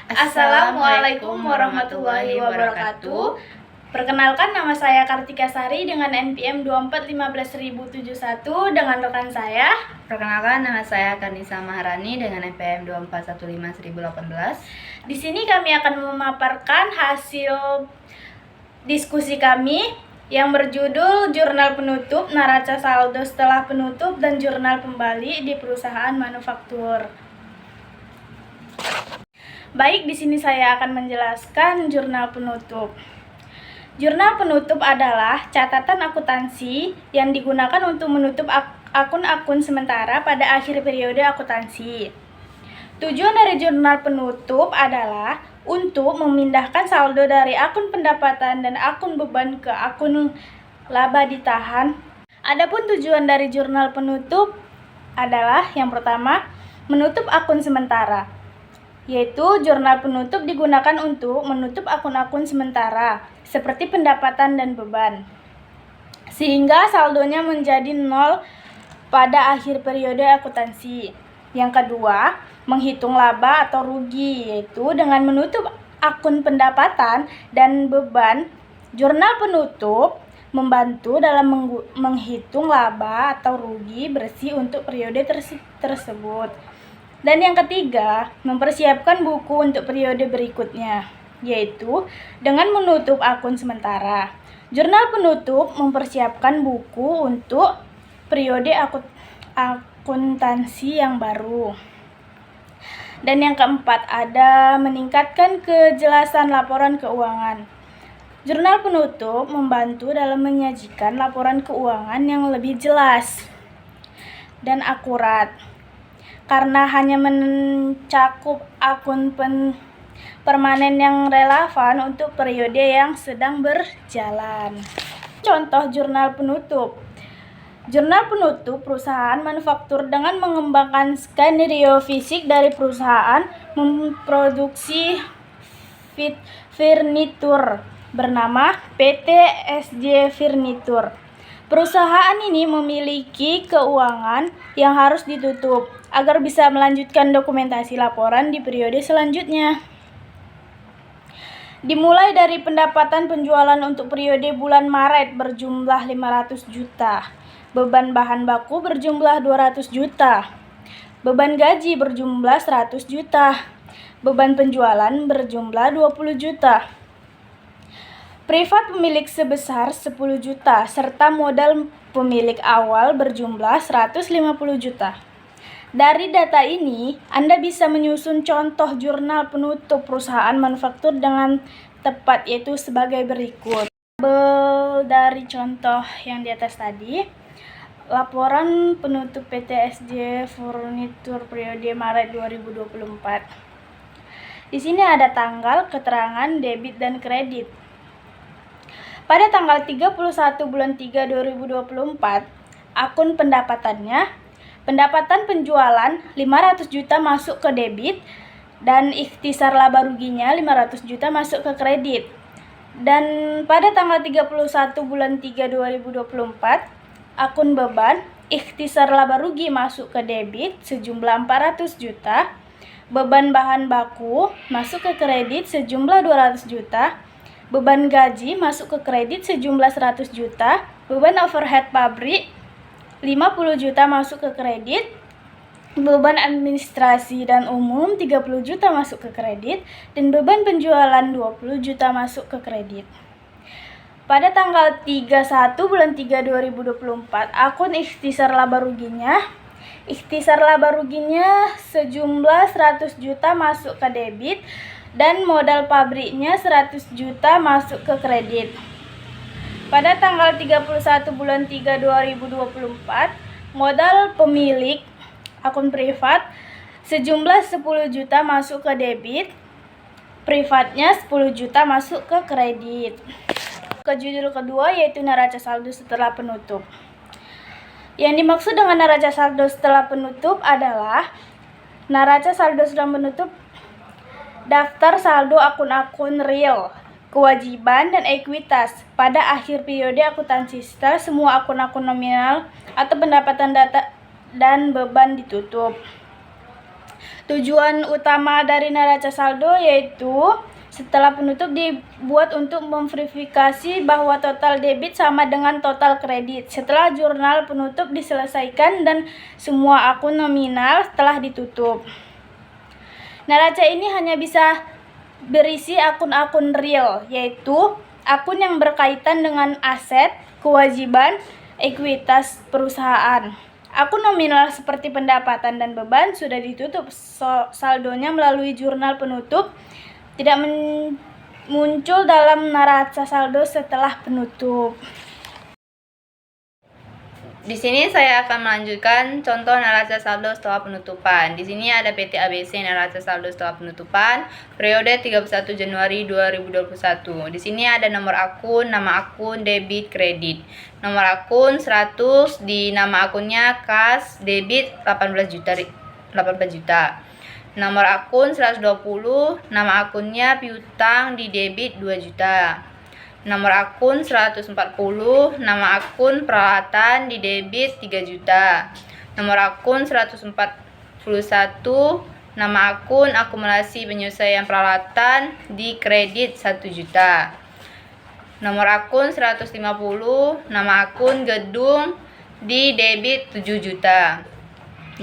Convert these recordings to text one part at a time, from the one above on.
Assalamualaikum warahmatullahi wabarakatuh. Perkenalkan, nama saya Kartika Sari dengan NPM 2415071 dengan rekan saya. Perkenalkan, nama saya Kanisa Maharani dengan NPM 2415018. Di sini kami akan memaparkan hasil diskusi kami yang berjudul Jurnal Penutup, Neraca Saldo Setelah Penutup, dan Jurnal Pembali di Perusahaan Manufaktur. Baik, di sini saya akan menjelaskan jurnal penutup. Jurnal penutup adalah catatan akuntansi yang digunakan untuk menutup akun-akun sementara pada akhir periode akuntansi. Tujuan dari jurnal penutup adalah untuk memindahkan saldo dari akun pendapatan dan akun beban ke akun laba ditahan. Adapun tujuan dari jurnal penutup adalah yang pertama, menutup akun sementara, yaitu jurnal penutup digunakan untuk menutup akun-akun sementara seperti pendapatan dan beban, sehingga saldonya menjadi nol pada akhir periode akuntansi. Yang kedua, menghitung laba atau rugi, yaitu dengan menutup akun pendapatan dan beban. Jurnal penutup membantu dalam menghitung laba atau rugi bersih untuk periode tersebut. Dan yang ketiga, mempersiapkan buku untuk periode berikutnya, yaitu dengan menutup akun sementara. Jurnal penutup mempersiapkan buku untuk periode akuntansi yang baru. Dan yang keempat, ada meningkatkan kejelasan laporan keuangan. Jurnal penutup membantu dalam menyajikan laporan keuangan yang lebih jelas dan akurat, karena hanya mencakup akun permanen yang relevan untuk periode yang sedang berjalan. Contoh jurnal penutup. Jurnal penutup perusahaan manufaktur dengan mengembangkan skenario fisik dari perusahaan memproduksi furnitur bernama PT SJ Furnitur. Perusahaan ini memiliki keuangan yang harus ditutup agar bisa melanjutkan dokumentasi laporan di periode selanjutnya. Dimulai dari pendapatan penjualan untuk periode bulan Maret berjumlah 500 juta, beban bahan baku berjumlah 200 juta, beban gaji berjumlah 100 juta, beban penjualan berjumlah 20 juta. Privat pemilik sebesar 10 juta, serta modal pemilik awal berjumlah 150 juta. Dari data ini, Anda bisa menyusun contoh jurnal penutup perusahaan manufaktur dengan tepat, yaitu sebagai berikut. Dari contoh yang di atas tadi, laporan penutup PT SJ Furnitur periode Maret 2024. Di sini ada tanggal, keterangan, debit, dan kredit. Pada tanggal 31 bulan 3 2024, akun pendapatannya, pendapatan penjualan 500 juta masuk ke debit dan ikhtisar laba ruginya 500 juta masuk ke kredit. Dan pada tanggal 31 bulan 3 2024, akun beban, ikhtisar laba rugi masuk ke debit sejumlah 400 juta, beban bahan baku masuk ke kredit sejumlah 200 juta, beban gaji masuk ke kredit sejumlah 100 juta, beban overhead pabrik 50 juta masuk ke kredit, beban administrasi dan umum 30 juta masuk ke kredit, dan beban penjualan 20 juta masuk ke kredit. Pada tanggal 31 bulan 3 2024, akun ikhtisar laba ruginya sejumlah 100 juta masuk ke debit dan modal pabriknya 100 juta masuk ke kredit. Pada tanggal 31 bulan 3 2024, modal pemilik akun privat sejumlah 10 juta masuk ke debit, privatnya 10 juta masuk ke kredit. Ke judul kedua, yaitu neraca saldo setelah penutup. Yang dimaksud dengan neraca saldo setelah penutup adalah neraca saldo setelah penutup daftar saldo akun-akun real, kewajiban, dan ekuitas pada akhir periode akuntansi setelah semua akun-akun nominal atau pendapatan data dan beban ditutup. Tujuan utama dari neraca saldo yaitu setelah penutup dibuat untuk memverifikasi bahwa total debit sama dengan total kredit. Setelah jurnal penutup diselesaikan dan semua akun nominal telah ditutup. Neraca ini hanya bisa berisi akun-akun real, yaitu akun yang berkaitan dengan aset, kewajiban, ekuitas perusahaan. Akun nominal seperti pendapatan dan beban sudah ditutup, saldonya melalui jurnal penutup tidak muncul dalam neraca saldo setelah penutup. Di sini saya akan melanjutkan contoh neraca saldo setelah penutupan. Di sini ada PT ABC neraca saldo setelah penutupan periode 31 Januari 2021. Di sini ada nomor akun, nama akun, debit, kredit. Nomor akun 100, di nama akunnya kas, debit 18 juta. Nomor akun 120, nama akunnya piutang, di debit 2 juta. Nomor akun 140, nama akun peralatan, di debit 3 juta. Nomor akun 141, nama akun akumulasi penyelesaian peralatan, di kredit 1 juta. Nomor akun 150, nama akun gedung, di debit 7 juta.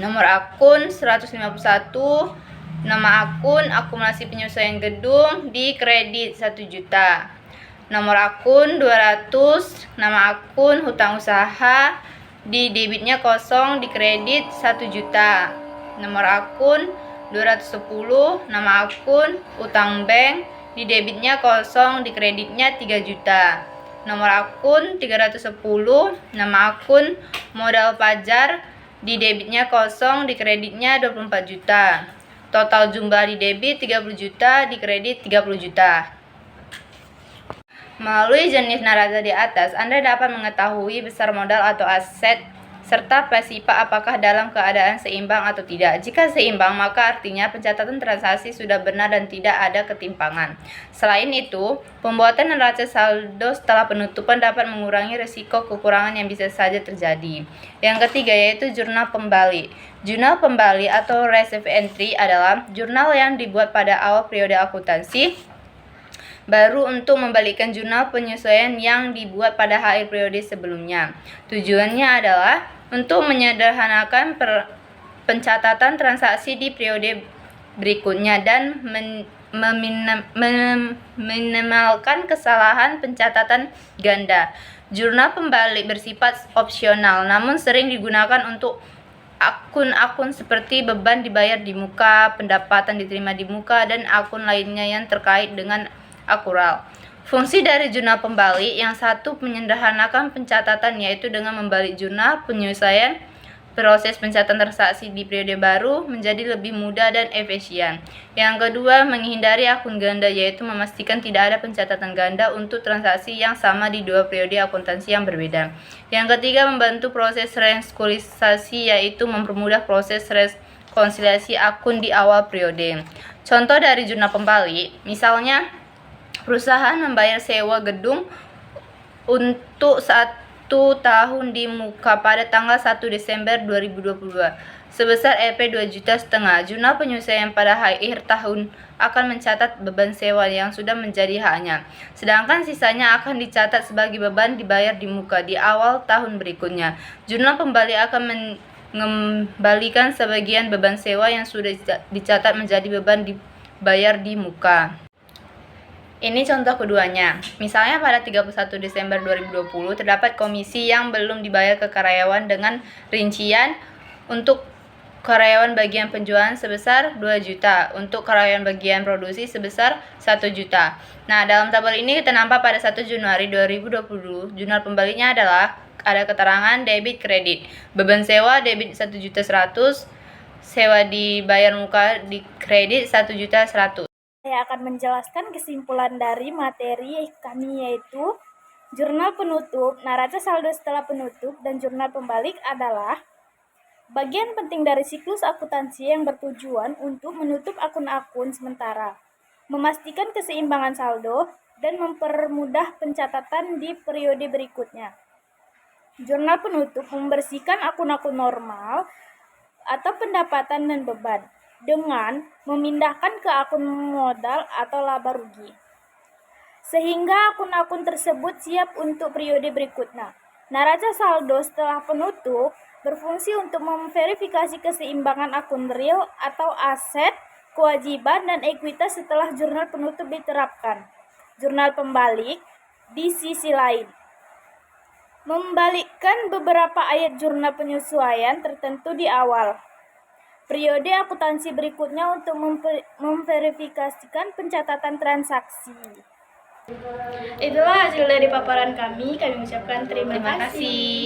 Nomor akun 151, nama akun akumulasi penyelesaian gedung, di kredit 1 juta. Nomor akun 200, nama akun hutang usaha, di debitnya kosong, di kredit 1 juta. Nomor akun 210, nama akun utang bank, di debitnya kosong, di kreditnya 3 juta. Nomor akun 310, nama akun modal pajar, di debitnya kosong, di kreditnya 24 juta. Total jumlah di debit 30 juta, di kredit 30 juta. Melalui jenis neraca di atas, Anda dapat mengetahui besar modal atau aset serta pasifa apakah dalam keadaan seimbang atau tidak. Jika seimbang, maka artinya pencatatan transaksi sudah benar dan tidak ada ketimpangan. Selain itu, pembuatan neraca saldo setelah penutupan dapat mengurangi risiko kekurangan yang bisa saja terjadi. Yang ketiga yaitu jurnal pembalik. Jurnal pembalik atau reserve entry adalah jurnal yang dibuat pada awal periode akuntansi baru untuk membalikkan jurnal penyesuaian yang dibuat pada akhir periode sebelumnya. Tujuannya adalah untuk menyederhanakan pencatatan transaksi di periode berikutnya dan meminimalkan kesalahan pencatatan ganda. Jurnal pembalik bersifat opsional, namun sering digunakan untuk akun-akun seperti beban dibayar di muka, pendapatan diterima di muka, dan akun lainnya yang terkait dengan akural. Fungsi dari jurnal pembalik yang satu menyederhanakan pencatatan, yaitu dengan membalik jurnal penyelesaian proses pencatatan transaksi di periode baru menjadi lebih mudah dan efisien. Yang kedua, menghindari akun ganda, yaitu memastikan tidak ada pencatatan ganda untuk transaksi yang sama di dua periode akuntansi yang berbeda. Yang ketiga, membantu proses rekonsiliasi, yaitu mempermudah proses rekonsiliasi akun di awal periode. Contoh dari jurnal pembalik, misalnya perusahaan membayar sewa gedung untuk 1 tahun di muka pada tanggal 1 Desember 2022 sebesar Rp 2,5 juta. Jurnal penyelesaian pada akhir tahun akan mencatat beban sewa yang sudah menjadi haknya, sedangkan sisanya akan dicatat sebagai beban dibayar di muka di awal tahun berikutnya. Jurnal pembalik akan mengembalikan sebagian beban sewa yang sudah dicatat menjadi beban dibayar di muka. Ini contoh keduanya. Misalnya pada 31 Desember 2020 terdapat komisi yang belum dibayar ke karyawan dengan rincian untuk karyawan bagian penjualan sebesar 2 juta, untuk karyawan bagian produksi sebesar 1 juta. Nah, dalam tabel ini kita nampak pada 1 Januari 2020, jurnal pembaliknya adalah ada keterangan debit kredit. Beban sewa debit 1.100.000, sewa dibayar muka di kredit 1.100.000. Saya akan menjelaskan kesimpulan dari materi kami, yaitu jurnal penutup, neraca saldo setelah penutup, dan jurnal pembalik adalah bagian penting dari siklus akuntansi yang bertujuan untuk menutup akun-akun sementara, memastikan keseimbangan saldo, dan mempermudah pencatatan di periode berikutnya. Jurnal penutup membersihkan akun-akun normal atau pendapatan dan beban. dengan memindahkan ke akun modal atau laba rugi, sehingga akun-akun tersebut siap untuk periode berikutnya. Neraca saldo setelah penutup berfungsi untuk memverifikasi keseimbangan akun real atau aset, kewajiban, dan ekuitas setelah jurnal penutup diterapkan. Jurnal pembalik di sisi lain membalikkan beberapa ayat jurnal penyesuaian tertentu di awal periode akuntansi berikutnya untuk memverifikasikan pencatatan transaksi. Itulah hasil dari paparan kami. Kami ucapkan terima kasih.